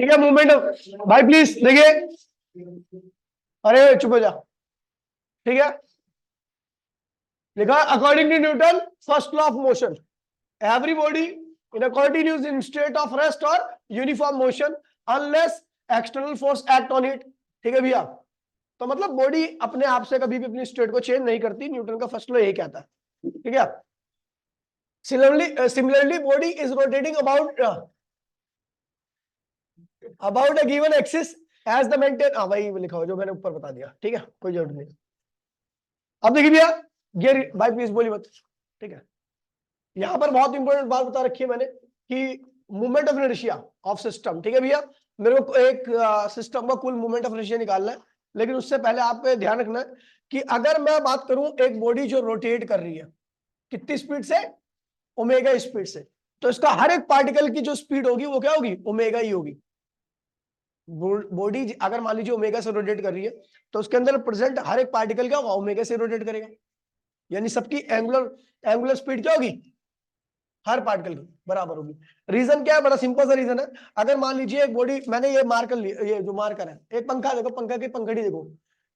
ठीक है, movement of, भाई प्लीज देखिए, अरे चुप हो जा। ठीक है, लिखा according to Newton first law of motion, every body in a continuous in state of rest और uniform motion unless external force act on it. ठीक है भैया, तो मतलब बॉडी अपने आप से कभी भी अपनी स्टेट को चेंज नहीं करती, न्यूटन का फर्स्ट लॉ यही कहता है। ठीक है, similarly body is rotating about a given axis as the मेंटेन, हाँ वही लिखा हो जो मैंने ऊपर बता दिया। ठीक है, कोई जरूरत नहीं। अब देखिए भैया, ये भाई प्लीज बोली मत। ठीक है, यहां पर बहुत इंपॉर्टेंट बात बता रखी है मैंने कि movement of inertia of system. ठीक है भैया, मेरे को एक सिस्टम का कुल मूवमेंट ऑफ इनर्शिया निकालना है, लेकिन उससे पहले आपको ध्यान रखना है कि अगर मैं बात करूं एक बॉडी जो रोटेट कर रही है कितनी स्पीड से, ओमेगा स्पीड से, तो इसका हर एक पार्टिकल की जो स्पीड होगी वो क्या होगी, ओमेगा ही होगी। बॉडी अगर मान लीजिए ओमेगा से रोटेट कर रही है, तो उसके अंदर प्रेजेंट हर एक पार्टिकल क्या होगा, ओमेगा से रोटेट करेगा, यानी सबकी एंगुलर स्पीड क्या होगी, हर पार्टिकल की बराबर होगी। रीजन क्या है, बड़ा सिंपल सा रीजन है। अगर मान लीजिए एक बॉडी, मैंने ये मार्कर लिया, ये जो मार्कर है, एक पंखा देखो, पंखा की पंखड़ी देखो,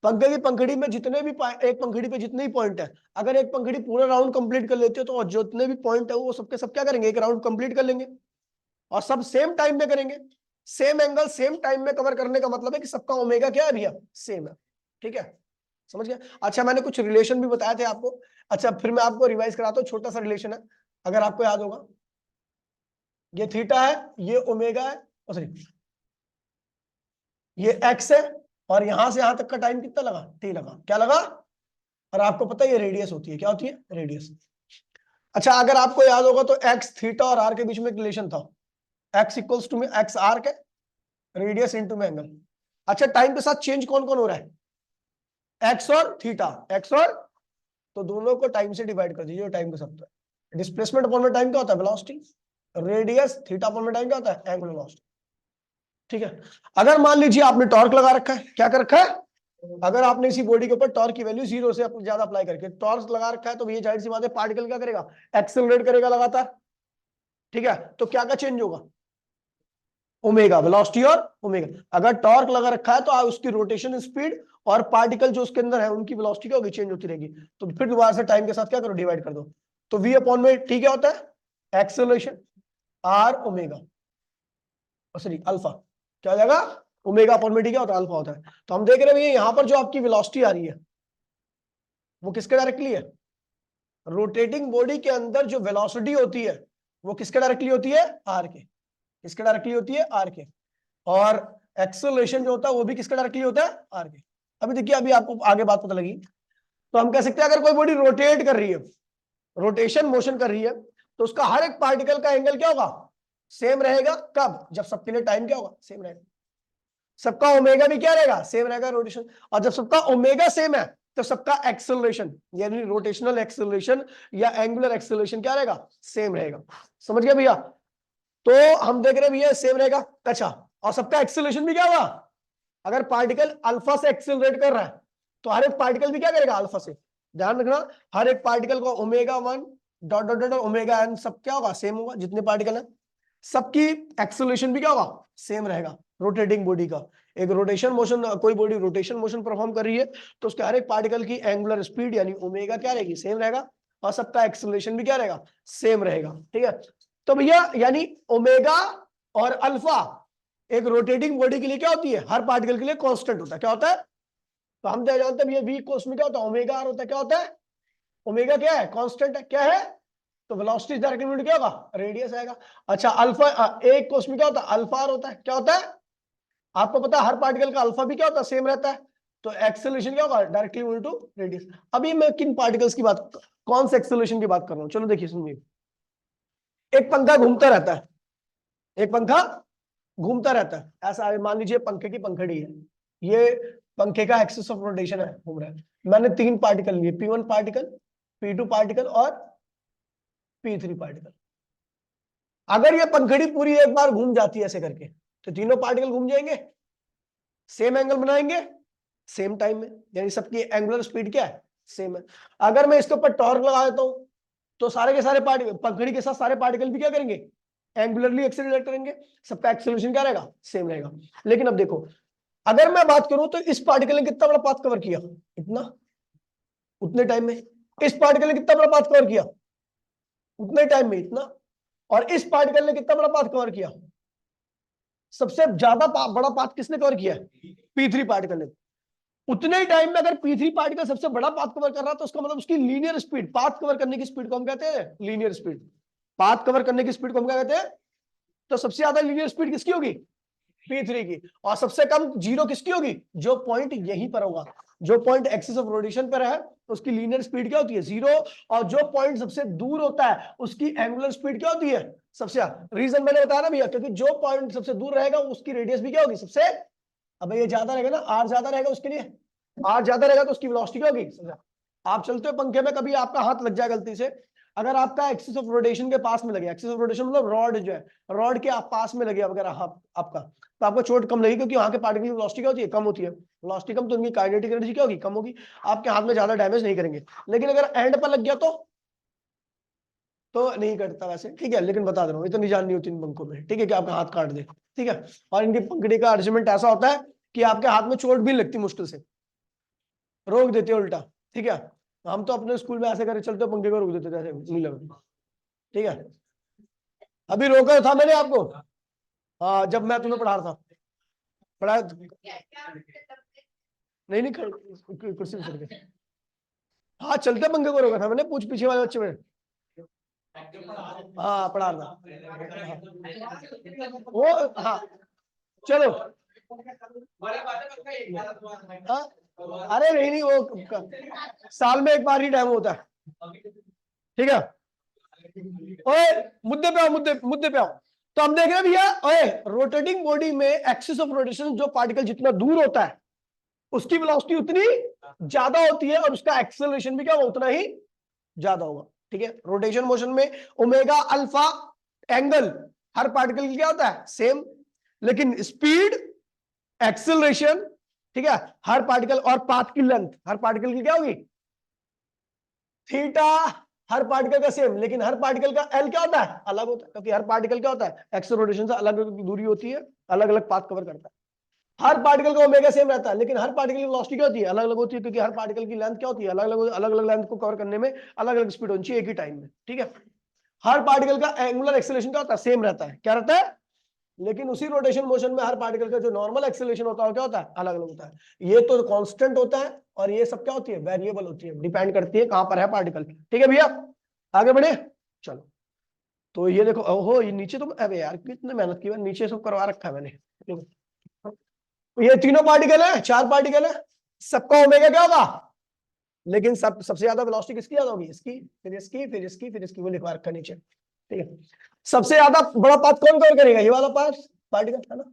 पंखे की पंखड़ी में जितने भी एक पंखड़ी पे जितने भी पॉइंट है, अगर एक पंखड़ी पूरा राउंड कंप्लीट कर लेती है तो जितने भी पॉइंट है वो सबके सब क्या करेंगे, एक राउंड कंप्लीट कर लेंगे, और सब सेम टाइम में करेंगे। सेम एंगल सेम टाइम में कवर करने का मतलब है कि सबका ओमेगा क्या है भैया, सेम है। ठीक है, समझ गया। अच्छा, मैंने कुछ रिलेशन भी बताए थे आपको। अच्छा, फिर मैं आपको रिवाइज कराता हूँ, छोटा सा रिलेशन है, अगर आपको याद होगा। ये थीटा है, ये ओमेगा है, सॉरी ये एक्स है, और यहां से यहां तक का टाइम कितना लगा, टी लगा, क्या लगा, और आपको पता है ये रेडियस होती है, क्या होती है, रेडियस। अच्छा, अगर आपको याद होगा तो एक्स थीटा और आर के बीच में एक रिलेशन था, एक्स इक्वल्स टू में एक्स आर के रेडियस इनटू में एंगल। अच्छा, टाइम के साथ चेंज कौन कौन हो रहा है, एक्स और थीटा, एक्स और, तो दोनों को टाइम से डिवाइड कर दीजिए, टाइम के साथ डिस्प्लेसमेंट अपॉन में टाइम क्या होता है, वेलोसिटी, रेडियस थीटा अपॉन में टाइम क्या होता है, एंगुलर वेलोसिटी। ठीक है, अगर मान लीजिए आपने टॉर्क लगा रखा है, क्या कर रखा है, अगर आपने इसी बॉडी के ऊपर टॉर्क की वैल्यू 0 से ज्यादा अप्लाई करके टॉर्क लगा रखा है, तो ये जाहिर सी बात है पार्टिकल क्या करेगा, एक्सेलरेट करेगा लगातार। ठीक है, तो क्या क्या चेंज होगा, ओमेगा, वेलोसिटी और ओमेगा। अगर टॉर्क लगा रखा है तो उसकी रोटेशन स्पीड और पार्टिकल जो उसके अंदर है उनकी वेलोसिटी क्या होगी, चेंज होती रहेगी। तो फिर दोबारा से टाइम के साथ क्या करो, डिवाइड कर दो, तो v अपॉन में ठीक क्या होता है, acceleration, R omega, sorry alpha, क्या हो जाएगा, ओमेगा अपॉन में ठीक क्या होता है, अल्फा होता है। तो हम देख रहे हैं यहां पर जो आपकी वेलोसिटी आ रही है वो किसके डायरेक्टली है, रोटेटिंग बॉडी के अंदर जो वेलोसिटी होती है वो किसके डायरेक्टली होती है, आर के, किसके डायरेक्टली होती है, आर के। और एक्सेलरेशन जो होता है वो भी किसका डायरेक्टली होता है, आर के। अभी देखिए, अभी आपको आगे बात पता लगी। तो हम कह सकते हैं अगर कोई बॉडी रोटेट कर रही है, रोटेशन मोशन कर रही है, तो उसका हर एक पार्टिकल का एंगल क्या होगा, सेम रहेगा। कब, जब सबके लिए टाइम क्या होगा, सेम रहेगा, सबका ओमेगा भी क्या रहेगा, सेम रहेगा रोटेशन। और जब सबका ओमेगा सेम है तो सबका एक्सेलरेशन यानी रोटेशनल एक्सेलरेशन या एंगुलर एक्सेलरेशन क्या रहेगा, सेम रहेगा। समझ गया भैया, तो हम देख रहे हैं भैया सेम रहेगा। अच्छा, और सबका एक्सेलरेशन भी क्या होगा, अगर पार्टिकल अल्फा से एक्सेलरेट कर रहा है तो हर एक पार्टिकल भी क्या करेगा, अल्फा से। ध्यान रखना, हर एक पार्टिकल को omega 1 dot dot dot omega N सब क्या होगा, सेम होगा, जितने पार्टिकल है सबकी एक्सेलरेशन भी क्या होगा, सेम रहेगा। रोटेटिंग बॉडी का एक रोटेशन मोशन, कोई बॉडी रोटेशन मोशन परफॉर्म कर रही है तो उसके हर एक पार्टिकल की एंगुलर स्पीड यानी ओमेगा क्या रहेगी, सेम रहेगा, और सबका एक्सेलरेशन भी क्या रहेगा, सेम रहेगा। ठीक है, तो भैया यानी ओमेगा और अल्फा एक रोटेटिंग बॉडी के लिए क्या होती है, हर पार्टिकल के लिए कांस्टेंट होता है, क्या होता है। तो हम तो जानते हैं ये v कोस में क्या होता है, ओमेगा आर होता है, क्या होता है, ओमेगा क्या है, कांस्टेंट है, क्या है, तो वेलोसिटी डायरेक्टली क्या होगा, रेडियस आएगा। अच्छा, अल्फा एक कोस में क्या होता है, अल्फा आर होता है, क्या होता है, आपको पता है हर पार्टिकल का अल्फा भी क्या होता है, सेम रहता है। तो एक्सेलरेशन क्या होगा, डायरेक्टली इक्वल टू रेडियस। अभी मैं किन पार्टिकल्स की बात, कौन से एक्सेलरेशन की बात कर रहा हूं, चलो देखिए सुनिए। एक पंखा घूमता रहता है, एक पंखा घूमता रहता है, ऐसा मान लीजिए पंखे की पंखड़ी है, ये पंखे का एक्सिस ऑफ रोटेशन है, घूम रहा है। मैंने 3 पार्टिकल लिए, P1 पार्टिकल, P2 पार्टिकल और P3 पार्टिकल। अगर ये पंखड़ी पूरी एक बार घूम जाती है ऐसे करके, तो तीनों पार्टिकल घूम जाएंगे, सेम एंगल बनाएंगे, सेम टाइम में, यानी सबकी एंगुलर स्पीड क्या है, सेम है। अगर मैं इसके ऊपर टॉर्क लगा देता हूं तो सारे के सारे पार्टिकल, पंखड़ी के साथ सारे पार्टिकल भी क्या करेंगे, एंगुलरली एक्सेलरेट करेंगे, सबका एक्सेलरेशन क्या रहेगा, सेम रहेगा। लेकिन अब देखो, अगर मैं बात करूं तो इस पार्टिकल ने कितना बड़ा पाथ कवर किया, इतना, उतने टाइम में। इस पार्टिकल ने कितना बड़ा पाथ कवर किया, उतने टाइम में, इतना। और इस पार्टिकल ने कितना बड़ा पाथ कवर किया, सबसे ज्यादा बड़ा पाथ किसने कवर किया, P3 पार्टिकल ने। उतने टाइम में अगर P3 पार्टिकल सबसे बड़ा पाथ कवर कर रहा है तो उसका मतलब उसकी लीनियर स्पीड, पाथ कवर करने की स्पीड को हम कहते हैं लीनियर स्पीड। पाथ कवर करने की स्पीड को हम क्या कहते हैं, तो सबसे ज्यादा लीनियर स्पीड किसकी होगी, P3 की। और सबसे कम जीरो किसकी होगी, जो पॉइंट यहीं पर होगा, जो पॉइंट एक्सिस ऑफ रोटेशन पर है उसकी लीनियर स्पीड क्या होती है, जीरो। और जो पॉइंट सबसे दूर होता है उसकी एंगुलर स्पीड क्या होती है, सबसे ज्यादा। रीजन मैंने बताया ना भैया, क्योंकि जो पॉइंट सबसे दूर रहेगा उसकी रेडियस भी क्या होगी, सबसे, अब ये ज्यादा रहेगा ना, आर ज्यादा रहेगा उसके लिए, आर ज्यादा रहेगा तो उसकी वेलोसिटी क्या होगी, सबसे। आप चलते हो पंखे में, कभी आपका हाथ लग जाए गलती से, अगर आपका एक्सिस ऑफ रोटेशन के पास में लगे, एक्सिस ऑफ रोटेशन मतलब रॉड जो है, रॉड के आप पास में लगे वगैरह आपका, तो आपको चोट कम लगेगी, क्योंकि वहां के पार्टिकल की वेलोसिटी क्या होती है, कम होती है। वेलोसिटी कम तो उनकी काइनेटिक एनर्जी क्या होगी, कम होगी। आपके हाथ में ज्यादा डैमेज नहीं करेंगे। लेकिन अगर एंड पर लग गया तो नहीं कटता वैसे, ठीक है। लेकिन बता दे रहा हूँ, इतनी जान नहीं होती इन पंखों में, ठीक है, कि आपका हाथ काट दे, ठीक है। और इनकी पंखड़ी का अरेंजमेंट ऐसा होता है कि आपके हाथ में चोट भी नहीं लगती, मुश्किल से रोक देते हो उल्टा, ठीक है। हम तो अपने स्कूल में ऐसे करे चलते पंखे को रोक देते थे, ऐसे नहीं लगा, ठीक है। अभी रोका था मैंने आपको, हाँ, जब मैं तुम्हें पढ़ा रहा था, पढ़ा नहीं, नहीं कुर्सी पे चढ़ के, हाँ, चलते पंखे को रोका था मैंने, पूछ पीछे वाले बच्चे में, हाँ पढ़ा रहा था, वो, हाँ चलो, हाँ, अरे नहीं नहीं, वो साल में एक बार ही टाइम होता है, ठीक है। ओए, मुद्दे पे आओ, मुद्दे मुद्दे पे आओ। तो हम देख रहे हैं भैया, ओए, रोटेटिंग बॉडी में एक्सिस ऑफ रोटेशन, जो पार्टिकल जितना दूर होता है उसकी वेलोसिटी उतनी ज्यादा होती है, और उसका एक्सेलरेशन भी क्या होगा, उतना ही ज्यादा होगा, ठीक है। रोटेशन मोशन में ओमेगा अल्फा एंगल हर पार्टिकल की क्या होता है, सेम। लेकिन स्पीड, एक्सेलरेशन, ठीक है, हर पार्टिकल, और पाथ की लेंथ हर पार्टिकल की क्या होगी, थीटा, हर पार्टिकल का सेम। लेकिन हर पार्टिकल का एल क्या होता है, अलग होता है, क्योंकि हर पार्टिकल क्या होता है, एक्स रोटेशन से अलग अलग दूरी होती है, अलग अलग पाथ कवर करता है। हर पार्टिकल का ओमेगा सेम रहता है, लेकिन हर पार्टिकल की वेलोसिटी क्या होती है, अलग अलग होती है, क्योंकि हर पार्टिकल की लेंथ क्या होती है, अलग अलग, अलग अलग लेंथ को कवर करने में अलग अलग स्पीड होनी चाहिए एक ही टाइम में, ठीक है। हर पार्टिकल का एंगुलर एक्सेलरेशन क्या होता है, सेम रहता है, क्या रहता है। लेकिन उसी रोटेशन मोशन में हर पार्टिकल का जो नॉर्मल एक्सेलरेशन होता है क्या होता है, अलग अलग होता है। ये तो कांस्टेंट होता है, और ये सब क्या होती है, वेरिएबल होती है, डिपेंड करती है कहां पर है पार्टिकल, ठीक है भैया। आगे बढ़े, चलो। तो ये देखो, ओहो, ये नीचे तो, अबे यार कितने मेहनत की, नीचे सब करवा रखा है मैंने। ये तीनों पार्टिकल है, चार पार्टिकल है, सबका ओमेगा क्या होगा, लेकिन सबसे ज्यादा वेलोसिटी किसकी ज्यादा होगी, इसकी, फिर इसकी, फिर इसकी, फिर इसकी, वो लिखवा रखा नीचे, ठीक है। सबसे ज्यादा बड़ा पाथ कौन कवर करेगा, ये वाला पाथ पार्टिकल है ना,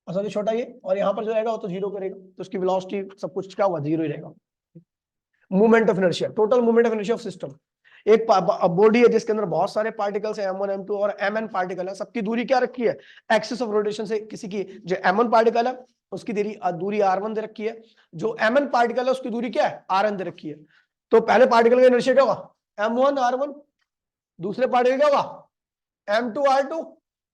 और सबसे छोटा ये, और यहाँ पर जो रहेगा वो तो जीरो करेगा, तो उसकी वेलोसिटी सब कुछ क्या होगा, जीरो ही रहेगा। Movement of inertia, total movement of inertia of system. एक बॉडी है जिसके अंदर बहुत सारे पार्टिकल्स है, M1 M2 और Mn पार्टिकल है, सबकी दूरी क्या रखी है, एक्सिस ऑफ रोटेशन से। किसी की जो M1 पार्टिकल है उसकी दूरी R1 दे रखी है, जो Mn पार्टिकल है उसकी दूरी क्या है, Rn दे रखी है। तो पहले पार्टिकल का इनर्शिया क्या होगा, M1 R1, दूसरे पार्टिकल क्या होगा, M2 R2,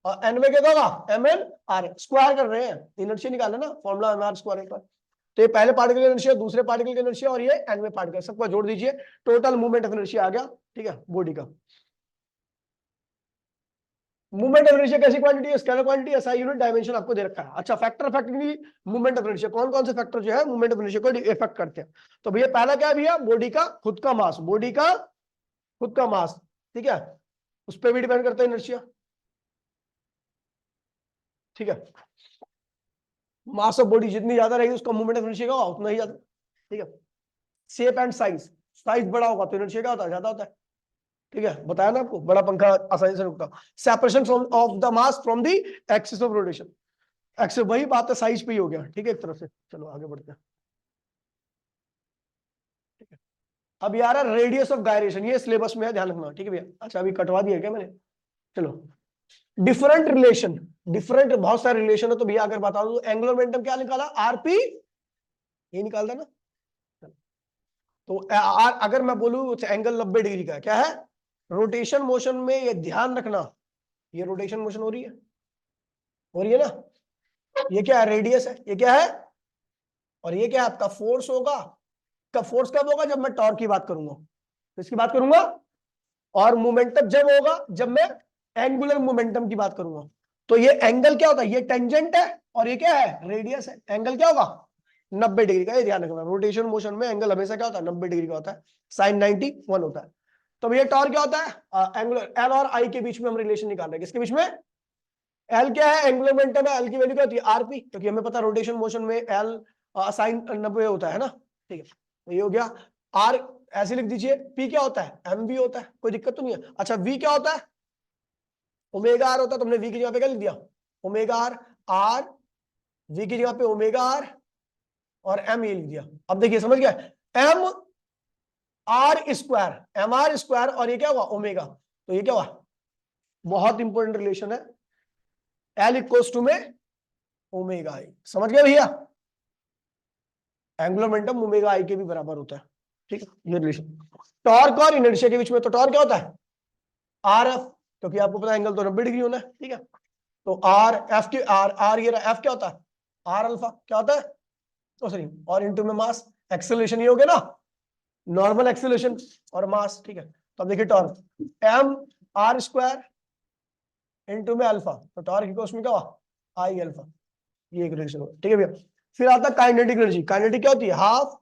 और Nवे क्या होगा, Mn R। स्क्वायर कर रहे हैं, इनर्शिया निकालना ना, फॉर्मूला mr स्क्वायर एक बार। तो ये पहले पार्टिकल का इनर्शिया, दूसरे पार्टिकल का इनर्शिया, और ये एनवे पार्टिकल, सबको जोड़ दीजिए, टोटल मूवमेंट ऑफ इनर्शिया आ गया, ठीक है, बॉडी का। मूवमेंट ऑफ इनर्शिया कैसी क्वांटिटी है, scalar quantity, SI unit, dimension आपको दे रखा है। अच्छा, factor effectively movement of inertia, कौन कौन से फैक्टर जो है मूवमेंट ऑफ इनर्शिया को इफेक्ट करते हैं। तो भैया पहला क्या है भैया, बॉडी का खुद का मास, बॉडी का खुद का मास, ठीक है, उस पर भी डिपेंड करता है इनर्शिया, ठीक है। मास ऑफ बॉडी जितनी ज्यादा रहेगी उसका मूवमेंट ऑफ इनर्शिया होगा उतना ही ज्यादा, ठीक है। शेप एंड साइज, साइज बड़ा होगा तो इनर्शिया क्या होता है, ज्यादा होता है, ठीक है, बताया ना आपको, बड़ा पंखा आसानी से रुकता। Separation from of the mass from the axis of rotation, axis, वही बात है, साइज पे ही हो गया, ठीक है, एक तरफ से। चलो आगे बढ़ते हैं, ठीक है। अब यार रेडियस ऑफ गायरेशन, ये सिलेबस में है, ध्यान रखना, ठीक है भैया। अच्छा, अभी कटवा दिया क्या मैंने, चलो। डिफरेंट रिलेशन, डिफरेंट बहुत सारे रिलेशन है, तो भैया अगर बता दो, एंगुलर मोमेंटम क्या निकाला, आरपी, ये निकाल देना। तो अगर मैं बोलूं एंगल 90 डिग्री का क्या है, रोटेशन मोशन में ये ध्यान रखना, ये रोटेशन मोशन हो रही है ना। ये क्या है, रेडियस है, ये क्या है, और ये क्या है आपका फोर्स होगा। कब फोर्स कब होगा, जब मैं टॉर्क की बात करूंगा, तो इसकी बात करूंगा। और मोमेंटम जब होगा जब मैं एंगुलर मोमेंटम की बात करूंगा। तो ये एंगल क्या होता है, ये टेंजेंट है और ये क्या है, रेडियस है। एंगल क्या होगा, 90 डिग्री का। ये ध्यान रखना, रोटेशन मोशन में एंगल हमेशा क्या होता है, 90 डिग्री का होता है, साइन 91 होता है। तो ये टॉर्क क्या होता है, एंगुलर एल और आई के बीच में हम रिलेशन निकाल रहे हैं। किसके बीच में, एल क्या है, एंगुलर मोमेंटम है, एल की वैल्यू क्या होती है, आरपी, क्योंकि हमें पता है रोटेशन मोशन में एल साइन 90 होता है ना। ठीक है, तो ये हो गया। आर ऐसे लिख दीजिए, पी क्या होता है, एम वी होता है, कोई दिक्कत तो नहीं है। अच्छा, वी क्या होता है, ओमेगा आर होता है। तुमने वी की जगह पे क्या लिख दिया, ओमेगा आर। आर वी की जगह पे ओमेगा आर और एम ये लिख दिया। अब देखिए समझ गया, M R square, M R square, और ये क्या हुआ, ओमेगा। तो ये क्या हुआ, बहुत इंपॉर्टेंट रिलेशन है, एल इक्वल्स टू में ओमेगा आई। समझ गए भैया, एंगुलर मोमेंटम ओमेगा आई के भी बराबर होता है। ठीक है, ये रिलेशन। टॉर्क और इनर्शिया के बीच में, तो टॉर्क क्या होता है, आर एफ, क्योंकि आपको पता है एंगल तो 90 डिग्री होना है। ठीक है, तो आर एफ की आर आर ये एफ क्या होता है, आर अल्फा क्या होता है, तो सॉरी, और इनटू में मास, एक्सेलरेशन ये हो गया ना, नॉर्मल एक्सेलरेशन और मास। ठीक है, तो अब देखिए torque M R square into में अल्फा, तो टॉर्क इक्वल्स में क्या हुआ, आई अल्फा। ये एक रिलेशन हो, ठीक है भैया। फिर आता है काइनेटिक एनर्जी। काइनेटिक क्या होती है, half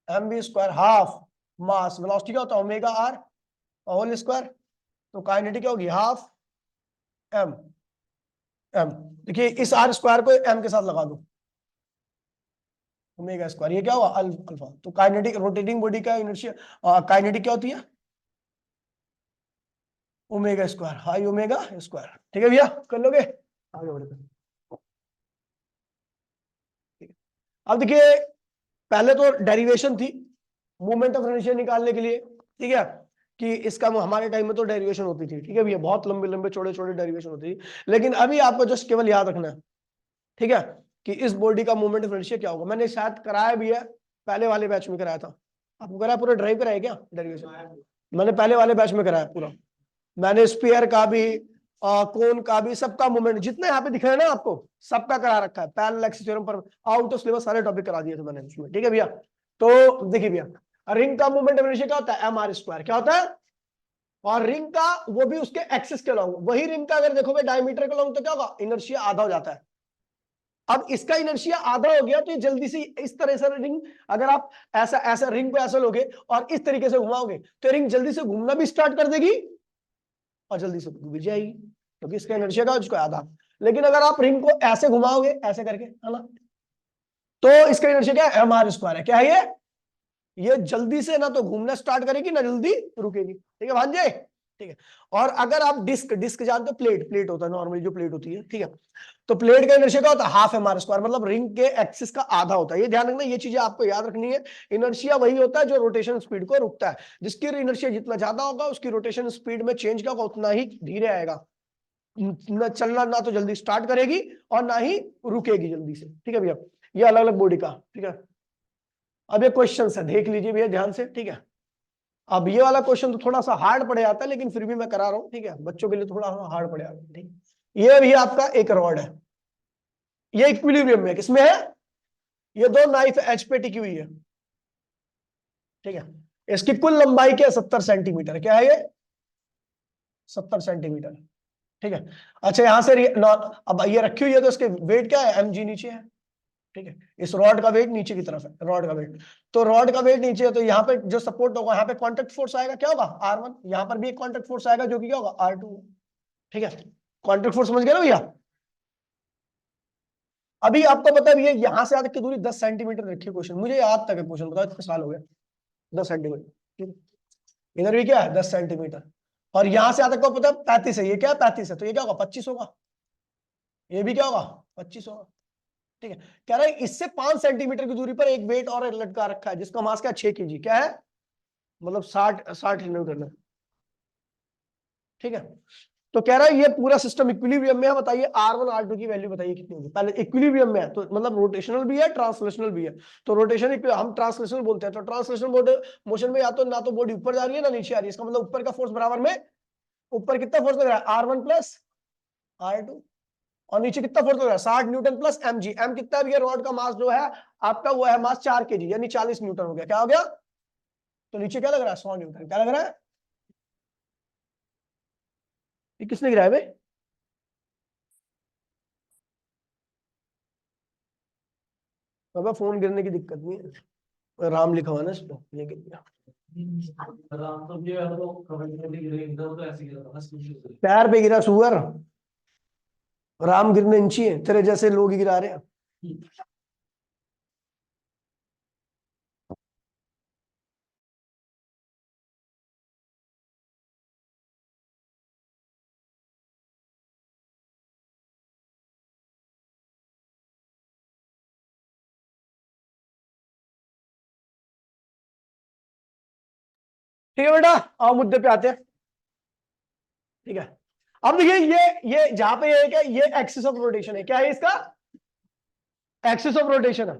M B square, half mass, velocity क्या होता है, ओमेगा आर होल स्क्वायर। तो काइनेटिक क्या होगी, हाफ एम एम। देखिए इस आर स्क्वायर को एम के साथ लगा दो, ओमेगा स्क्वायर, ये क्या हुआ, अल्फा। तो काइनेटिक, रोटेटिंग बॉडी का इनर्शिया काइनेटिक क्या होती है, omega square, high omega square. ठीक है भैया, कर लोगे, आगे बढ़ते हैं। अब देखिए, पहले तो डेरिवेशन थी मूवमेंट ऑफ इनर्शिया निकालने के लिए। ठीक है, कि इसका हमारे टाइम में तो डेरिवेशन होती थी। ठीक है भैया, बहुत लंबे लंबे छोटे छोटे डेरिवेशन होती थी। लेकिन अभी आपको जस्ट केवल याद रखना है, ठीक है, कि इस बॉडी का मूवमेंट ऑफ इनर्शिया क्या होगा। मैंने शायद कराया भी है, पहले वाले बैच में कराया था। आपको कराया, पूरा ड्राइव कराया क्या डेरिवेशन, मैंने पहले वाले बैच में कराया पूरा। मैंने स्पीयर का भी कोन का भी, सबका मूवमेंट जितने यहाँ पे दिख रहे हैं ना आपको, सबका करा रखा है। पैरेलल एक्सिस थ्योरम पर आउट ऑफ सिलेबस सारे टॉपिक करा दिए थे मैंने उसमें। ठीक है भैया, तो देखिए भैया, रिंग का मूवमेंट ऑफ इनर्शिया क्या होता है, एम आर स्क्वायर क्या होता है, और रिंग का वो भी उसके एक्सिस के लॉन्ग। वही रिंग का अगर देखोगे डायमीटर के लॉन्ग, तो क्या होगा, इनर्शिया आधा हो जाता है। अब इसका इनर्शिया आधा हो गया, तो ये जल्दी से इस तरह से रिंग, अगर आप ऐसा ऐसा रिंग पे ऐसा लोगे और इस तरीके से घुमाओगे, तो रिंग जल्दी से घूमना भी स्टार्ट कर देगी और जल्दी से डूब जाएगी, क्योंकि इसका इनर्शिया का उसको आधा। लेकिन अगर आप रिंग को ऐसे घुमाओगे, ऐसे करके, है ना, तो इसका इनर्शिया क्या है, एम आर स्क्वायर है। क्या है ये जल्दी से ना तो घूमना स्टार्ट करेगी ना जल्दी रुकेगी। ठीक है भांजे, ठीक है। और अगर आप डिस्क, डिस्क जानते हो, प्लेट, प्लेट होता है नॉर्मली जो प्लेट होती है। ठीक है, तो प्लेट का इनर्शिया क्या होता है, हाफ एम आर स्क्वायर, मतलब रिंग के एक्सिस का आधा होता है। ये ध्यान रखना, ये चीजें आपको याद रखनी है। इनर्शिया वही होता है जो रोटेशन स्पीड को रुकता है। जिसकी इनर्शिया जितना ज्यादा होगा, उसकी रोटेशन स्पीड में चेंज क्या होगा, उतना ही धीरे आएगा। न चलना ना तो जल्दी स्टार्ट करेगी और ना ही रुकेगी जल्दी से। ठीक है भैया, ये अलग अलग बॉडी का। ठीक है, अब ये क्वेश्चन है, देख लीजिए भैया ध्यान से। ठीक है, अब ये वाला क्वेश्चन तो थोड़ा सा हार्ड पड़ जाता है, लेकिन फिर भी मैं करा रहा हूँ। ठीक है, बच्चों के लिए थोड़ा हार्ड पड़ जाता है। ठीक, ये भी आपका एक रॉड है, ये इक्विलिब्रियम में किसमें है, ये दो नाइफ एच पे टिकी हुई है। ठीक है, इसकी कुल लंबाई क्या है, 70 सेंटीमीटर। क्या है ये, 70 सेंटीमीटर। ठीक है, अच्छा यहां से अब ये रखी हुई है, तो इसके वेट क्या है, एम जी नीचे है। ठीक है, इस रॉड का वेट नीचे की तरफ है, रॉड का वेट, तो रॉड का वेट नीचे है, तो यहाँ पे जो सपोर्ट होगा, यहाँ पे कांटेक्ट फोर्स आएगा, क्या होगा, R1। यहाँ पर भी एक कांटेक्ट फोर्स आएगा, जो कि क्या होगा, R2। ठीक है, कांटेक्ट फोर्स समझ गए ना भैया। अभी आपको पता है, ये यहाँ से आगे की दूरी 10 सेंटीमीटर रखी है। क्वेश्चन मुझे याद तक है, क्वेश्चन बताओ कितने साल हो गए, 10 सेंटीमीटर। ठीक है, इधर भी क्या है, 10 सेंटीमीटर, और यहां से आगे को पता है 35 है। ये क्या है, 35 है, तो ये क्या होगा, 25 होगा। ये भी क्या होगा, 25 होगा। ठीक है, कह रहा है इससे 5 सेंटीमीटर की दूरी पर एक वेट और लटका रखा है, जिसका मास क्या, 6 kg। क्या है, मतलब 60 न्यूटन है। ठीक है, तो कह रहा है ये पूरा सिस्टम इक्विलिब्रियम में है। बताइए R1 R2 की वैल्यू बताइए कितनी होगी। पहले इक्विलिब्रियम में है, तो मतलब रोटेशनल भी है, ट्रांसलेशनल भी है। तो रोटेशन हम ट्रांसलेशनल बोलते हैं। तो ट्रांसलेशनल मोशन में या तो ना तो बॉडी ऊपर जा रही है ना नीचे आ रही है, इसका मतलब ऊपर का फोर्स बराबर में ऊपर कितना फोर्स लग रहा है, R1 प्लस R2, और नीचे कितना फोर्स लग रहा है, 60 न्यूटन प्लस mg। m कितना है, रॉड का मास जो है आपका वो है मास 4 kg, यानी 40 न्यूटन हो गया। क्या हो गया, तो नीचे क्या लग रहा है, 100 न्यूटन। क्या लग रहा है, ये किसने गिराया भाई, अब फोन गिरने की दिक्कत नहीं है, राम लिखा हुआ ना इस पे, ये गिर गया। पैर पे गिरा सुअर, राम गिरने इंची है, तेरे जैसे लोग ही गिरा रहे हैं। ठीक है बेटा, आओ मुद्दे पे आते हैं। ठीक है, अब देखिए ये जहां पे ये क्या, ये एक्सिस ऑफ रोटेशन है, क्या है इसका, एक्सिस ऑफ रोटेशन है।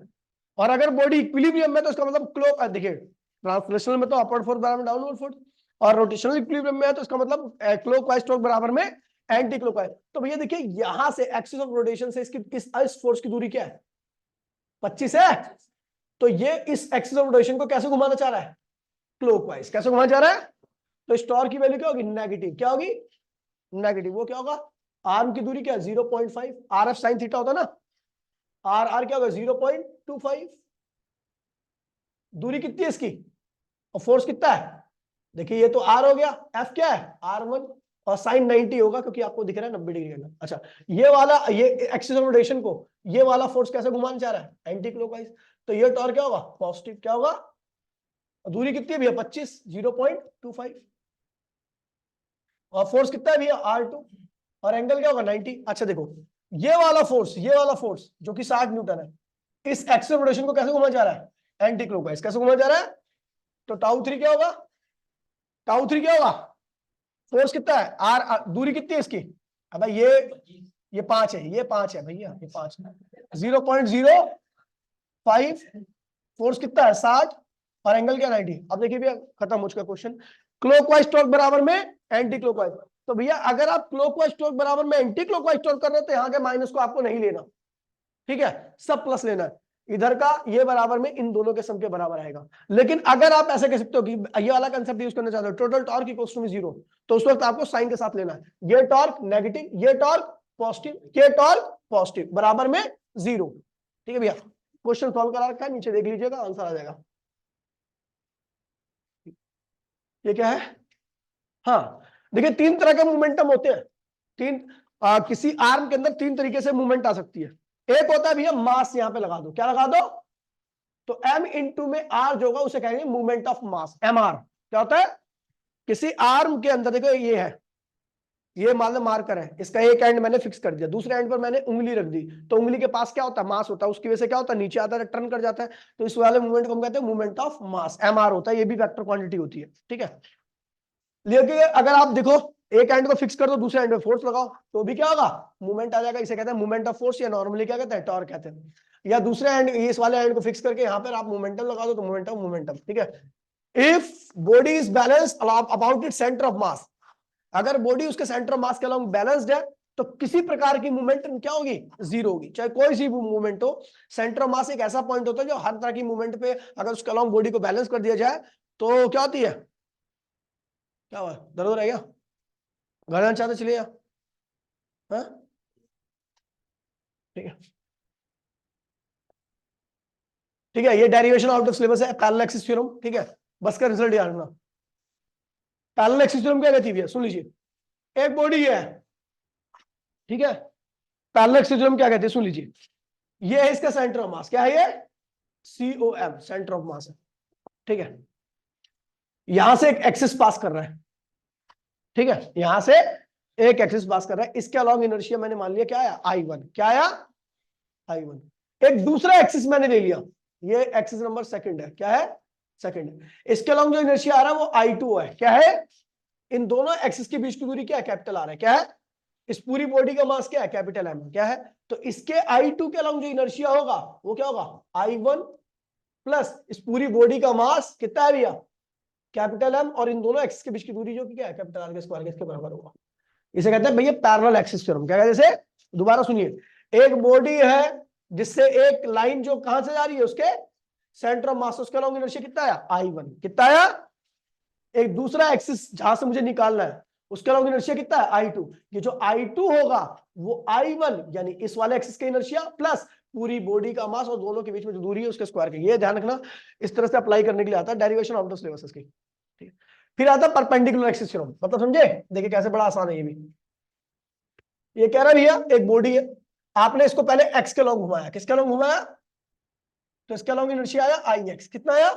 और अगर बॉडी इक्विलिब्रियम में तो इसका मतलब क्लॉक, देखिए ट्रांसलेशनल में तो अपवर्ड फोर्स बराबर डाउनवर्ड फोर्स, और रोटेशनल इक्विलिब्रियम में है तो इसका मतलब क्लॉकवाइज टॉर्क बराबर में एंटी क्लॉकवाइज। तो भैया देखिए यहां से एक्सिस ऑफ रोटेशन से इसकी इस फोर्स की दूरी क्या है, 25 है। तो ये इस एक्सिस ऑफ रोटेशन को कैसे घुमाना चाह रहा है, क्लॉकवाइज। कैसे घुमाना चाह रहा है, तो इस टॉर्क की वैल्यू क्या होगी, नेगेटिव। क्या होगी, नेगेटिव। वो क्या होगा, आर्म की दूरी क्या है, 0.5, आर एफ साइन थीटा होता है ना, आर आर क्या होगा 0.25। दूरी कितनी है इसकी, और फोर्स कितना है, देखिए ये तो आर हो गया, एफ क्या है R1, और साइन 90 होगा क्योंकि आपको दिख रहा है 90 डिग्री का। अच्छा, ये वाला, ये एक्सिस ऑफ रोटेशन को ये वाला फोर्स कैसे घुमाना चाह रहा है, एंटी क्लॉकवाइज। तो ये टॉर्क क्या होगा, पॉजिटिव। क्या होगा, दूरी कितनी है भैया 25, 0.25, और फोर्स कितना है भैया R2, और एंगल क्या होगा 90। अच्छा देखो, ये वाला फोर्स जो कि 60 न्यूटन है, इस एक्सिस ऑफ रोटेशन को कैसे घुमाया जा रहा है, एंटी क्लॉकवाइज। कैसे घुमाया जा रहा है, तो टाउ 3 क्या होगा, टाउ 3 क्या होगा, फोर्स कितना है आर, दूरी कितनी है इसकी, अब ये 5 है, ये 5 है भैया, ये 5 0.05, फोर्स कितना है 60, और एंगल क्या 90। अब देखिए भैया खत्म हो चुका क्वेश्चन। क्लॉकवाइज टॉर्क बराबर में एंटी क्लॉकवाइज। तो भैया अगर आप क्लॉकवाइज टॉर्क बराबर में एंटी क्लॉकवाइज टॉर्क कर रहे हो तो यहाँ के माइनस को आपको नहीं लेना, ठीक है, सब प्लस लेना है। इधर का ये बराबर में इन दोनों के सम के बराबर आएगा। लेकिन अगर आप ऐसे कह सकते हो कि ये वाला कंसेप्ट यूज करना चाहते हो, टोटल टॉर्क इक्वल्स टू 0, तो उस वक्त आपको साइन के साथ लेना है, ये टॉर्क नेगेटिव, ये टॉर्क पॉजिटिव, ये टॉर्क पॉजिटिव, बराबर में 0। ठीक है भैया, क्वेश्चन सॉल्व करा रखा है, नीचे देख लीजिएगा, आंसर आ जाएगा। ये क्या है, हाँ देखिए 3 तरह के मोमेंटम होते हैं, किसी आर्म के अंदर 3 तरीके से मूवमेंट आ सकती है। एक होता है भैया मास, यहां पे लगा दो, क्या लगा दो, तो m इंटू में r जो होगा उसे कहेंगे मूवमेंट ऑफ मास, mr। क्या होता है, किसी आर्म के अंदर, देखो ये है, ये मान लो मार्कर है, इसका एक एंड मैंने फिक्स कर दिया, दूसरे एंड पर मैंने उंगली रख दी, तो उंगली के पास क्या होता है, मास होता है, उसकी वजह से क्या होता है, नीचे आता है, टर्न कर जाता है, तो इस वाले मूवमेंट को हम कहते हैं मूवमेंट ऑफ मास, mr होता है। ये भी वेक्टर क्वांटिटी होती है, ठीक है। लेकिन अगर आप देखो एक एंड को फिक्स कर दो, दूसरे एंड पे फोर्स लगाओ, तो भी क्या होगा, मूवमेंट आ जाएगा। इसे कहते हैं मूवमेंट ऑफ फोर्स, या नॉर्मली क्या कहते हैं, टॉर्क कहते हैं। या दूसरे एंड, इस वाले एंड को फिक्स करके यहाँ पर आप मोमेंटम लगा दो, तो मोमेंटम, ठीक है। If body is balance about it centre of mass, अगर बॉडी उसके सेंटर ऑफ मास के अलोंग बैलेंस्ड है, तो किसी प्रकार की मूवमेंट क्या होगी, 0 होगी, चाहे कोई सी मूवमेंट हो। सेंटर ऑफ मास एक ऐसा पॉइंट होता है जो हर तरह की मूवमेंट पे अगर उसके अलोंग बॉडी को बैलेंस कर दिया जाए तो क्या होती है, क्या हुआ, दर्द हो रहा है क्या, घर जाना चाहते चलिए, हाँ ठीक है, ठीक है। ये डेरिवेशन आउट ऑफ सिलेबस है, पैरेलल एक्सिस थ्योरम, ठीक है, बस का रिजल्ट याद रखना। पैरेलल एक्सिस थ्योरम क्या कहती है, सुन लीजिए, एक बॉडी है, ठीक है, पैरेलल एक्सिस थ्योरम क्या कहते हैं, सुन लीजिए, ये है इसका सेंटर ऑफ मास, क्या है ये, COM, सेंटर ऑफ मास है, ठीक है। यहां से एक एक्सिस पास कर रहा है, ठीक है, यहां से एक एक्सिस पास कर रहा है, इसके अलोंग इनर्शिया मैंने मान लिया क्या आया, I1, क्या आया, I1। एक दूसरा एक्सिस मैंने ले लिया, ये एक्सिस नंबर सेकंड है, क्या है, सेकंड है। इसके अलोंग जो इनर्शिया आ रहा है वो I2 है, क्या है, इन दोनों एक्सिस के बीच की दूरी क्या है, कैपिटल R है, क्या है, इस पूरी बॉडी का मास क्या है, कैपिटल M, क्या है। तो इसके I2 के अलोंग जो इनर्शिया होगा वो क्या होगा, I1 प्लस इस पूरी बॉडी का मास कितना है भैया, कैपिटल एम और इन दोनों एक्सिस के बीच की दूरी जो कि क्या है कैपिटल आर के स्क्वायर के इसके बराबर होगा। इसे कहते हैं भैया पैरेलल एक्सिस थ्योरम। क्या कहते हैं इसे? दोबारा सुनिए, एक बॉडी है जिससे एक लाइन जो कहां से जा रही है उसके सेंटर ऑफ मास, उसका लॉन्ग इनर्शिया कितना आया I1, कितना आया? एक दूसरा एक्सिस जहां से मुझे निकालना है उसका लॉन्ग इनर्शिया कितना है I2। ये जो I2 होगा वो I1 यानी इस वाले एक्सिस का इनर्शिया प्लस पूरी बॉडी का मास और दोनों के बीच में जो दूरी है उसके स्क्वायर की। ये ध्यान रखना, इस तरह से अप्लाई करने के लिए आता है डेरिवेशन ऑफ द सिलेबस की। ठीक है, फिर आता है परपेंडिकुलर एक्सिस थ्योरम। मतलब समझे? देखिए कैसे बड़ा आसान है ये भी। ये कह रहा भैया एक बॉडी है, आपने इसको पहले एक्स के लॉन्ग घुमाया। किसके लॉन्ग घुमाया? तो इसके लॉन्ग इनर्शिया आया IX, कितना आया?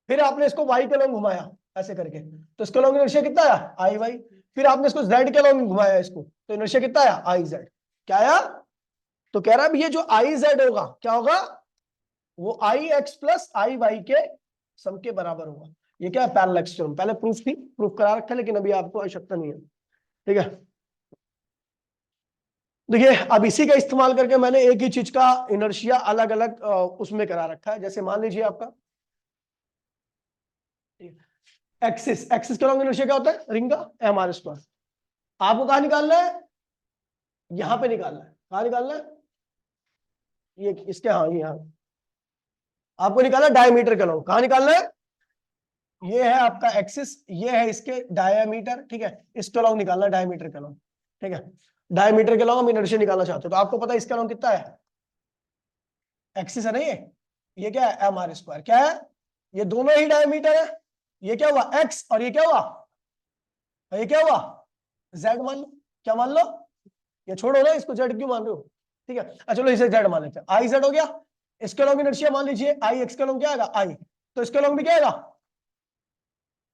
फिर आपने इसको वाई के लॉन्ग घुमाया ऐसे करके, तो इसका लॉन्ग इनर्शिया कितना आया IY। फिर आपने इसको जेड के लॉन्ग घुमाया इसको, तो इनर्शिया कितना आया IZ। क्या आया? तो कह रहा है ये जो IZ होगा क्या होगा? वो IX प्लस IY के सम के बराबर होगा। ये क्या है? Parallel axis theorem. पहले प्रूफ करा रखा है लेकिन अभी आपको आवश्यकता नहीं है। ठीक है, देखिए अब इसी का इस्तेमाल करके मैंने एक ही चीज का इनर्शिया अलग अलग उसमें करा रखा है। जैसे मान लीजिए आपका एक्सिस का लॉन्ग इनर्शिया क्या होता है रिंग का? mr²। आपको कहां निकालना है? यहां पे निकालना है। कहां निकालना है? ये इसके, हाँ ये यहां आपको निकालना है डायमीटर का लॉन्ग। कहां निकालना है? ये है आपका एक्सिस, ये है इसके डायमीटर। ठीक है, इसका लॉन्ग निकालना है डायमीटर का लॉन्ग। ठीक है, डायमीटर के लॉन्ग हम इनर्शिया निकालना चाहते हो, तो आपको पता है इसका लॉन्ग कितना है? एक्सिस है ना ये क्या है mr²। क्या है? ये दोनों ही डायमीटर है। ये क्या हुआ x और ये क्या हुआ? ये क्या हुआ? z मान लो। क्या मान लो? ये छोड़ो ना, इसको z क्यों मान रहे हो? ठीक है, अच्छा चलो इसे z मान लेते हैं। IZ हो गया। इसके लॉन्ग इनर्शिया मान लीजिए IX का लॉन्ग क्या आएगा I, तो इसका लॉन्ग भी क्या आएगा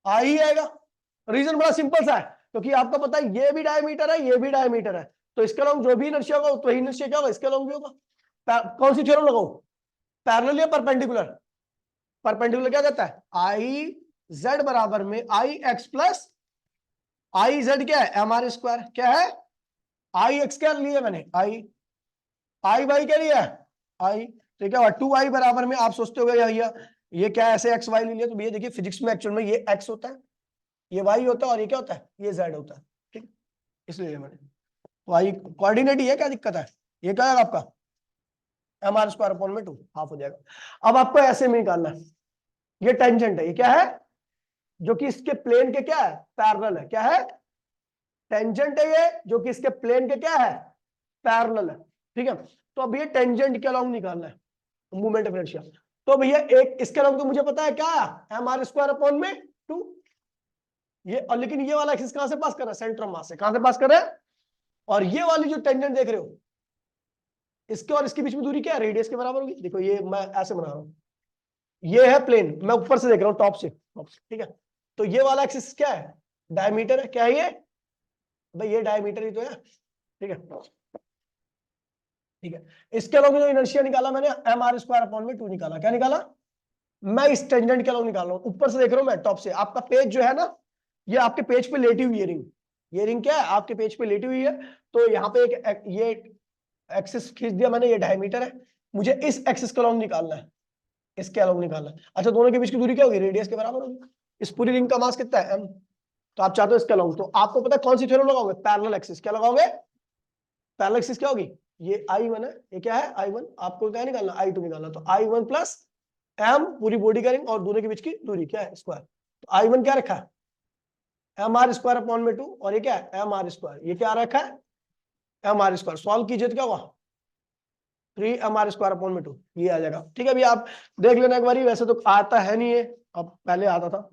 I ही आएगा। रीजन बड़ा सिंपल सा है, क्योंकि आपको पता है ये भी डायमीटर है ये भी डायमीटर है, तो इसका लॉन्ग जो भी इनर्शिया होगा तो वही इनर्शिया क्या होगा इसका लॉन्ग भी होगा। कौन सी थ्योरम लगाओ? पैरेलल या परपेंडिकुलर? परपेंडिकुलर क्या कहता है IZ बराबर में IX प्लस IZ क्या है mr²। क्या है? IX क्या लिया मैंने IY क्या लिया है I। तो क्या हुआ 2I बराबर में, आप सोचते हो ये क्या ऐसे XY ले लिया, तो भैया देखिए फिजिक्स में एक्चुअल में ये X होता है, ये Y होता है और ये क्या होता है ये Z होता है। ठीक, इसलिए मैंने Y कोऑर्डिनेट ही है, क्या दिक्कत है? ये क्या है आपका mr²/2 हाफ हो जाएगा। अब आपको ऐसे में निकालना है, ये टेंजेंट है, ये क्या है जो कि इसके प्लेन के क्या है पैरेलल है। क्या है? टेंजेंट है ये जो कि इसके प्लेन के क्या है पैरेलल है। ठीक है, तो अब ये टेंजेंट के अलोंग निकालना है मूवमेंट ऑफ इनर्शिया। तो भैया एक इसके अलोंग तो मुझे पता है क्या mr²/2 ये, और लेकिन ये वाला एक्सिस कहां से पास कर रहा है? सेंटर ऑफ मास से। कहां से पास कर रहा है? और ये वाली जो टेंजेंट देख रहे हो इसके और इसके बीच में दूरी क्या है? रेडियस के बराबर होगी। देखो ये मैं ऐसे बना रहा हूं, ये है प्लेन, मैं ऊपर से देख रहा हूं टॉप से। ठीक है, तो ये वाला एक्सिस क्या है? डायमीटर है। क्या है ये? भाई ये डायमीटर ही तो है। ठीक है, ठीक है, इसके अलावा जो इनर्शिया निकाला मैंने mr²/2 निकाला। क्या निकाला? मैं इस टेंजेंट के अलावा निकाल रहा हूं, ऊपर से देख रहा हूं मैं टॉप से। आपका पेज जो है ना, ये आपके पेज पे लेटी हुई है रिंग। ये रिंग क्या है आपके पेज पे लेटी हुई है, तो यहाँ पे एक ये एक्सिस खींच दिया मैंने, ये डायमीटर है, मुझे इस एक्सिस के अलावा निकालना है, इसके अलावा निकालना है। अच्छा दोनों के बीच की दूरी क्या होगी? रेडियस के बराबर होगी। इस पूरी रिंग का मास कितना है m, तो आप चाहते हो इसके अलावा, तो आपको पता है कौन सी थ्योरम लगाओगे? Parallel axis. क्या लगाओगे? पैरेलल एक्सिस क्या होगी? ये I1 है, ये क्या है I1, आपको क्या निकालना I2 निकालना, तो I1 प्लस m पूरी बॉडी का रिंग और दोनों के बीच की दूरी क्या है स्क्वायर। तो I1 क्या रखा है mr²/2 और ये क्या है mr², ये क्या रखा है mr²। सॉल्व कीजिए तो क्या होगा 3mr²/2 ये आ जाएगा। ठीक है, अभी आप देख लेना एक बार, वैसे तो आता है नहीं ये, अब पहले आता था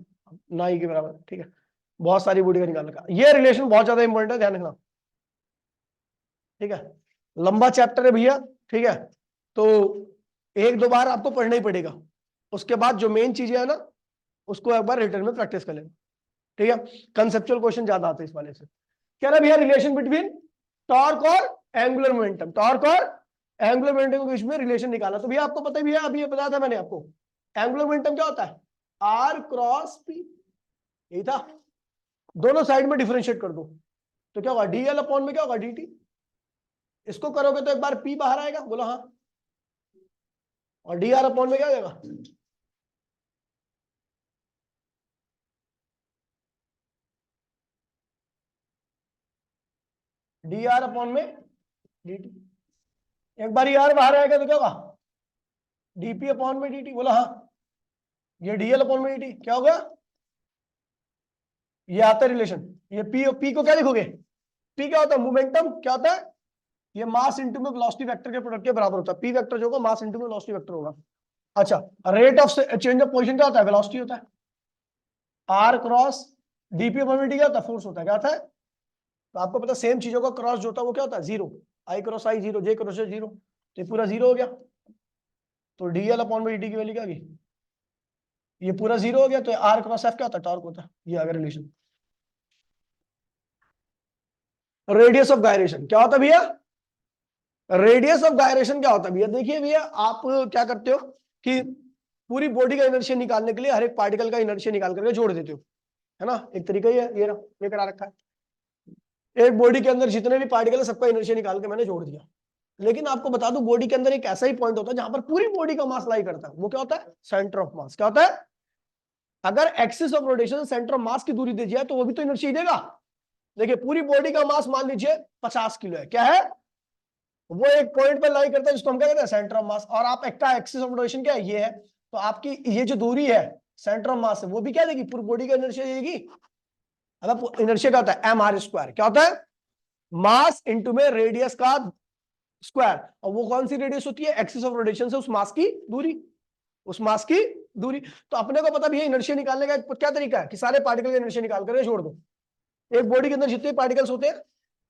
ना ही के बराबर। ठीक है, बहुत सारी बॉडी का निकालने का ये रिलेशन बहुत ज्यादा इंपॉर्टेंट है, ध्यान रखना। ठीक है, लंबा चैप्टर है भैया। ठीक है, तो एक दो बार आपको पढ़ना ही पड़ेगा, उसके बाद जो मेन चीजें है ना उसको एक बार रिटर्न में प्रैक्टिस कर लेना। ठीक है, कंसेप्चुअल क्वेश्चन ज्यादा आते हैं इस वाले से। क्या ना भैया रिलेशन बिटवीन टॉर्क और एंगुलर मोमेंटम, टॉर्क और एंगुलर मोमेंटम के बीच में रिलेशन निकाला। तो भैया आपको पता ही भैया, अभी ये बताया था मैंने आपको, एंगुलर मोमेंटम क्या होता है r×p, यही था। दोनों साइड में डिफरेंशिएट कर दो तो क्या होगा dl में क्या होगा dt। इसको करोगे तो एक बार p बाहर आएगा, बोलो हाँ, और dr में क्या हो जाएगा डी आर अपॉन में डी टी। एक बार आर बाहर आएगा तो क्या होगा, डीपी अपॉन में डी टी। बोला हाँ, ये डीएल अपॉन में डी टी क्या होगा, ये आता है रिलेशन। ये पी को क्या लिखोगे, पी क्या होता है, मोमेंटम क्या होता है, ये मास इंटू में वेलोसिटी वेक्टर के प्रोडक्ट के बराबर होता है। पी वेक्टर जो होगा मास इंटू में वेलोसिटी वेक्टर होगा। अच्छा, rate of change of position क्या होता है, वेलोसिटी होता है। आर क्रॉस डीपी अपॉन में डी क्या होता है, फोर्स होता है। क्या होता है, तो आपको पता सेम चीजों का क्रॉस जो होता है वो क्या होता है, जीरो। आई क्रॉस आई जीरो, जे क्रॉस जीरो, तो ये पूरा जीरो हो गया। तो डीएल अपॉन में डी की वैल्यू क्या आ गई, ये पूरा जीरो हो गया। तो आर क्रॉस एफ क्या होता है, टॉर्क होता है। ये आ गया रिलेशन। रेडियस ऑफ गायरेशन क्या होता है भैया, रेडियस ऑफ गायरेशन क्या होता है भैया, देखिए भैया आप क्या करते हो कि पूरी बॉडी का इनर्शिया निकालने के लिए हर एक पार्टिकल का इनर्शिया निकाल करके जोड़ देते हो, है ना। एक तरीका ही है, ये करा रखा है। एक बॉडी के अंदर जितने भी पार्टिकल है सबका इनर्शिया निकाल के मैंने जोड़ दिया। लेकिन आपको बता दूं बॉडी के अंदर एक ऐसा ही पॉइंट होता है जहां पर पूरी बॉडी का मास लाई करता है, वो क्या होता है, सेंटर ऑफ मास। क्या होता है, अगर axis of rotation centre of mass की दूरी दी जाए तो वो भी तो इनर्शिया देगा। देखिए पूरी बॉडी का मास मान लीजिए 50 किलो है, क्या है, वो एक पॉइंट पर लाई करता है जिसको हम क्या कहते हैं, सेंटर ऑफ मास। और आप एक का एक्सिस ऑफ रोटेशन क्या है, ये है। तो आपकी ये जो दूरी है सेंटर ऑफ मास है वो भी क्या देगी, पूरी बॉडी का इनर्शिया देगी। अब इनर्शिया क्या होता है, एम आर स्क्वायर। क्या होता है, मास इंटू में रेडियस का स्क्वायर। और वो कौन सी रेडियस होती है, एक्सिस ऑफ रोटेशन से उस मास की दूरी, उस मास की दूरी। तो अपने को पता भी है इनर्शिया निकालने का क्या तरीका है कि सारे पार्टिकल का इनर्शिया निकाल कर जोड़ दो। एक बॉडी के अंदर जितने पार्टिकल्स होते हैं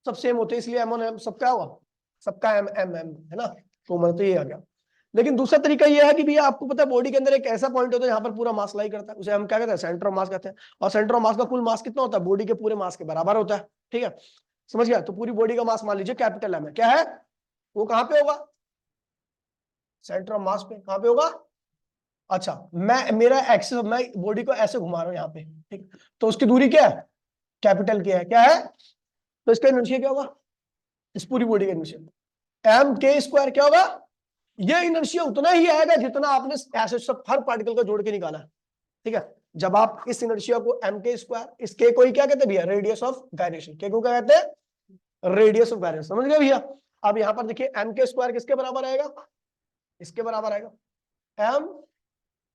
सब सेम होते हैं, इसलिए एम ऑन एम सबका हुआ, सबका एम एम एम है ना। तो मतलब तो ये आ गया। लेकिन दूसरा तरीका ये है कि भैया आपको पता है बॉडी के अंदर एक ऐसा पॉइंट होता है जहां पर पूरा मास लाई करता है, उसे हम क्या कहते हैं, सेंटर ऑफ मास कहते हैं। और सेंटर ऑफ मास का कुल मास कितना होता है, बॉडी के पूरे मास के बराबर होता है। ठीक है, समझ गया। तो पूरी बॉडी का मास मान लीजिए कैपिटल एम है, क्या है, वो कहां पे होगा, सेंटर ऑफ मास पे। कहां पे होगा, अच्छा मैं मेरा एक्सिस, मैं बॉडी को ऐसे घुमा रहा हूं यहाँ पे, ठीक। तो उसकी दूरी क्या है, कैपिटल क्या है। तो इसका इनर्शिया क्या होगा, इस पूरी बॉडी का इनर्शिया एम के स्क्वायर क्या होगा। ये इनर्शिया उतना ही आएगा जितना आपने ऐसे सब हर पार्टिकल को जोड़ के निकाला है। ठीक है, जब आप इस इनर्शिया को एम के स्क्वायर, इस के को ही क्या कहते हैं भैया, रेडियस ऑफ गायरेशन। के को क्या कहते हैं, रेडियस ऑफ गायरेशन। समझ गए भैया। अब यहां पर देखिए एम के स्क्वायर किसके बराबर आएगा, इसके बराबर आएगा M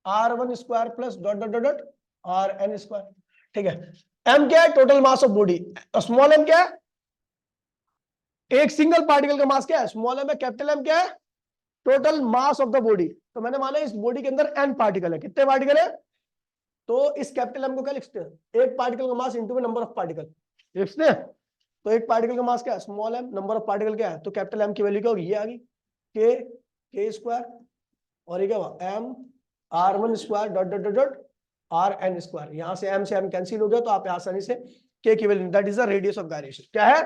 R one square plus dot dot dot dot R N square. ठीक है, एम क्या है, total mass of body. Small M क्या है, एक सिंगल पार्टिकल का मास क्या है, स्मॉल एम है। कैपिटल एम क्या है, total mass of the body. तो मैंने माना इस बॉडी के अंदर एन पार्टिकल है, कितने पार्टिकल है, तो इस कैपिटल एम को क्या लिखते हैं, एक पार्टिकल का मास इंटू में नंबर ऑफ पार्टिकल लिखते हैं। तो एक पार्टिकल का मास क्या है, small M, number of particle क्या है, तो कैपिटल एम की वैल्यू क्या होगी, ये आ गई के स्क्वायर, और ये क्या हुआ M R one square dot dot dot dot R N square. यहां से एम कैंसिल हो गया, तो आप आसानी से के की value, that is the radius of gyration. क्या है,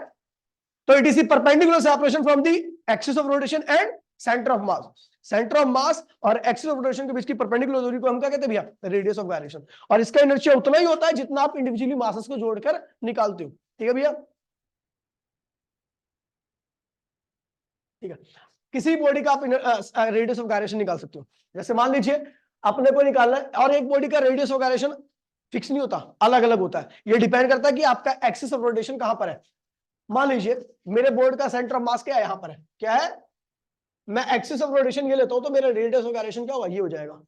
तो it is the perpendicular separation from the axis of rotation and centre of mass. Centre of mass और एक्सिस ऑफ रोटेशन के बीच की परपेंडिकुलर दूरी को हम क्या कहते हैं भैया, रेडियस ऑफ गायरेशन। और इसका इनर्शिया उतना ही होता है जितना आप इंडिविजुअली मासेस को जोड़कर निकालते हो। ठीक है भैया, ठीक है। किसी बॉडी का आप रेडियस ऑफ गायरेशन निकाल सकते हो। जैसे मान लीजिए अपने को निकालना है, और एक बॉडी का रेडियस ऑफ गायरेशन फिक्स नहीं होता, अलग अलग होता है। ये डिपेंड करता है कि आपका एक्सिस ऑफ रोटेशन कहां पर है। मान लीजिए मेरे बोर्ड का सेंटर ऑफ मास क्या है, यहां पर है, क्या है, मैं एक्सिस ऑफ रोटेशन ये लेता हूं तो मेरा रेडियस ऑफ गायरेशन क्या होगा, ये हो जाएगा।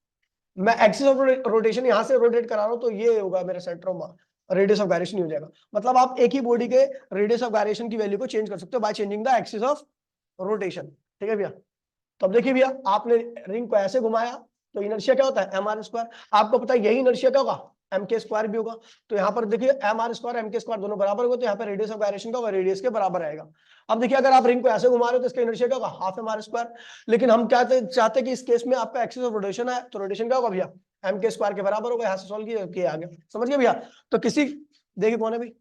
मैं एक्सिस ऑफ रोटेशन यहां से रोटेट करा रहा हूं तो ये होगा मेरा centre of radius of gyration हो जाएगा। मतलब आप एक ही बॉडी के रेडियस ऑफ गायरेशन की वैल्यू को चेंज कर सकते हो by changing the axis of rotation. ठीक है भैया। तो अब देखिए भैया, आपने रिंग को ऐसे घुमाया तो इनर्शिया क्या होता है, एम आर स्क्वायर। आपको पता है यही इनर्शिया क्या होगा, एम के स्क्वायर भी होगा। तो यहाँ पर देखिए एम आर स्क्वायर एम के स्क्वायर दोनों बराबर होगा, तो यहाँ पर रेडियस ऑफ गायरेशन का होगा, रेडियस के बराबर आएगा। अब देखिए अगर आप रिंग को ऐसे घुमा रहे हो तो इसका इनर्शिया क्या होगा, हाफ एम आर स्क्वायर। लेकिन हम क्या चाहते हैं कि इस केस में आपका एक्सिस ऑफ रोटेशन है, तो रोटेशन क्या होगा भैया, एम के स्क्वायर के बराबर होगा। यहाँ से सॉल्व किया आ गया, समझ गए भैया। तो किसी, देखिए कौन है भाई,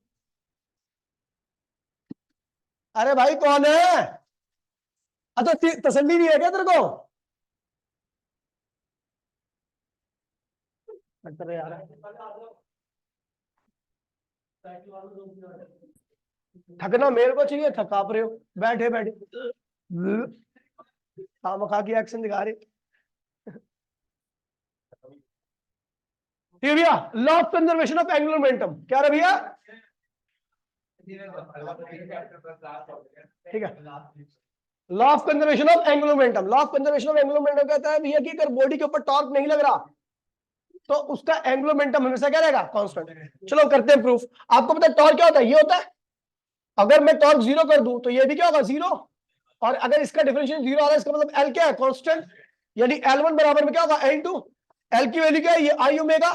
अरे भाई कौन है, अच्छा तसल्ली नहीं है क्या तेरे को, यार थकना मेरे को चाहिए, थका रहे हो बैठे बैठे, खामखा की एक्शन दिखा रहे। ठीक है भैया, law of conservation of angular momentum क्या रहा भैया, ठीक है, law of conservation of angular momentum. Law of conservation of angular momentum कहता है भैया कि अगर बॉडी के ऊपर टॉर्क नहीं लग रहा तो उसका एंगुलर मोमेंटम हमेशा क्या रहेगा, कांस्टेंट। चलो करते हैं प्रूफ। आपको पता है टॉर्क क्या होता है, ये होता है। अगर मैं टॉर्क 0 कर दूं तो ये भी क्या होगा, 0। और अगर इसका डिफरेंशियल 0 आ रहा है, इसका मतलब एल क्या है, कांस्टेंट। यानी L1 बराबर में क्या होगा, L2। एल की वैल्यू क्या है, ये आई ओमेगा।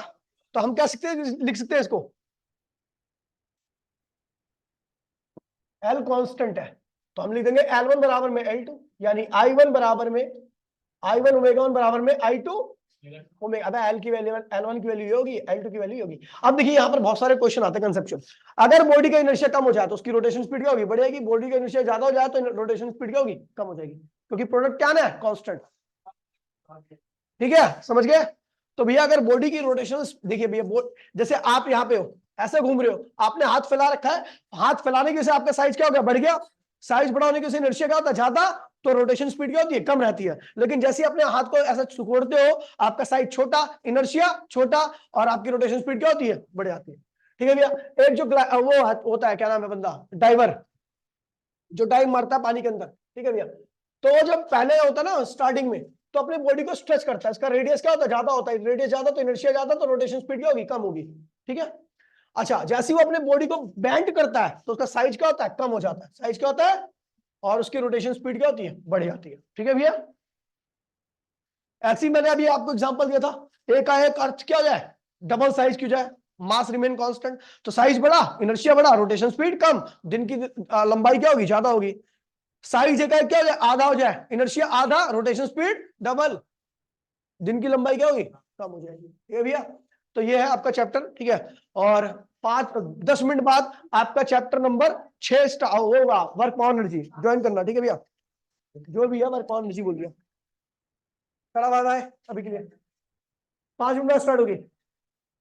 तो हम क्या लिख सकते हैं इसको, एल कांस्टेंट है तो हम लिख देंगे L1 बराबर में L2, यानी I1 बराबर में I1 ओमेगा 1 बराबर में I2 ओमेगा। अब एल की वैल्यू, L1 की वैल्यू ये होगी, L2 की वैल्यू ये होगी। अब देखिए यहाँ पर बहुत सारे क्वेश्चन आते हैं कंसेप्चुअल। अगर बॉडी का इनर्शिया कम हो जाए तो उसकी रोटेशन स्पीड क्या होगी, बढ़ जाएगी। बॉडी का इनर्शिया ज्यादा हो जाए तो रोटेशन स्पीड क्या होगी, कम हो जाएगी, क्योंकि प्रोडक्ट क्या है, कांस्टेंट। ठीक है, समझ गए। तो भैया अगर बॉडी की रोटेशन, देखिए भैया जैसे आप यहाँ पे हो, ऐसे घूम रहे हो, आपने हाथ फैला रखा है, हाथ फैलाने की वजह से आपका साइज क्या हो गया, बढ़ गया। साइज बढ़ाने की वजह से इनर्शिया क्या होता है, ज्यादा, तो रोटेशन स्पीड क्या होती है, कम रहती है। लेकिन जैसे अपने हाथ को ऐसा सिकोड़ते हो, आपका साइज छोटा, इनर्शिया छोटा, और आपकी रोटेशन स्पीड क्या होती है, बढ़ जाती है। ठीक है भैया। एक जो वो होता है, क्या नाम है बंदा, डाइवर, जो डाइव मारता है पानी के अंदर। ठीक है भैया। तो जब पहले होता है ना स्टार्टिंग में, तो अपने बॉडी को स्ट्रेच करता है, इसका रेडियस क्या होता है, ज्यादा होता है। रेडियस ज्यादा तो इनर्शिया ज्यादा, तो रोटेशन स्पीड क्या होगी, कम होगी। ठीक है। अच्छा, जैसे वो अपने बॉडी को बेंड करता है तो उसका साइज क्या होता है, कम हो जाता है। साइज क्या होता है, और उसकी रोटेशन स्पीड क्या होती है, बढ़ जाती है। ठीक है भैया। ऐसे ही मैंने अभी आपको एग्जांपल दिया था, एक का एक अर्थ क्या हो जाए, डबल साइज क्यों जाए, मास रिमेन कांस्टेंट। तो साइज बढ़ा, इनर्शिया बढ़ा, रोटेशन स्पीड कम, दिन की लंबाई क्या होगी, ज्यादा होगी। साइज एक क्या हो जाए, आधा हो जाए, इनर्शिया आधा, रोटेशन स्पीड डबल, दिन की लंबाई क्या होगी, कम हो जाएगी। ठीक है भैया। तो ये है आपका चैप्टर। ठीक है। और 5-10 मिनट बाद आपका चैप्टर नंबर 6 होगा, वर्क ऑन एनर्जी, ज्वाइन करना। ठीक है भैया, जो भी है वर्क ऑन एनर्जी बोल दिया। चला बाय बाय अभी के लिए, 5 मिनट बाद स्टार्ट होगी।